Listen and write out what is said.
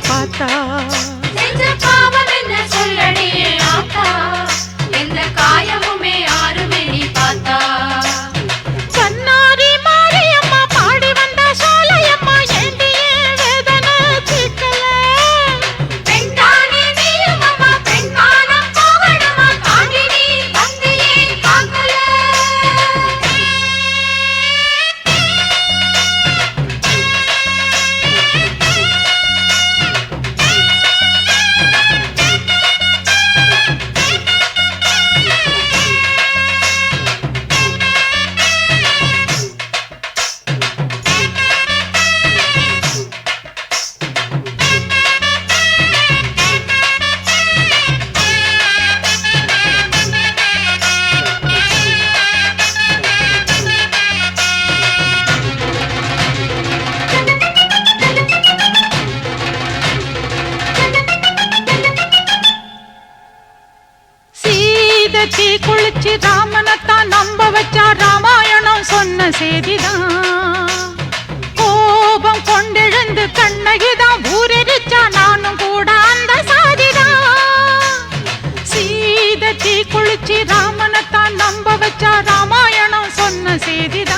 பார்த்தா செஞ்ச பாவம் என்ன சொல்லடி ஆத்தா எந்த காயமுமே யாருமே நீ பார்த்தா கண்ணாரி மாரியம்மா பாடி வந்த சோலையம்மா ஏண்டியே வேதனை தீர்க்கல பெண்தானே நீயும் அம்மா பெண்மானம் போகணுமா தாண்டி நீ வந்தியே பார்க்கல சீதத்தி குளிச்சு ராமனைத்தான் நம்ப வச்சா ராமாயணம் சொன்ன செய்திதான் கோபம் கொண்டெழுந்து கண்ணகிதான் ஊரெரிச்சா நானும் கூட அந்த சாதிதான் சீதத்தி குளிச்சு ராமனைத்தான் நம்ப வச்சா ராமாயணம் சொன்ன செய்திதான்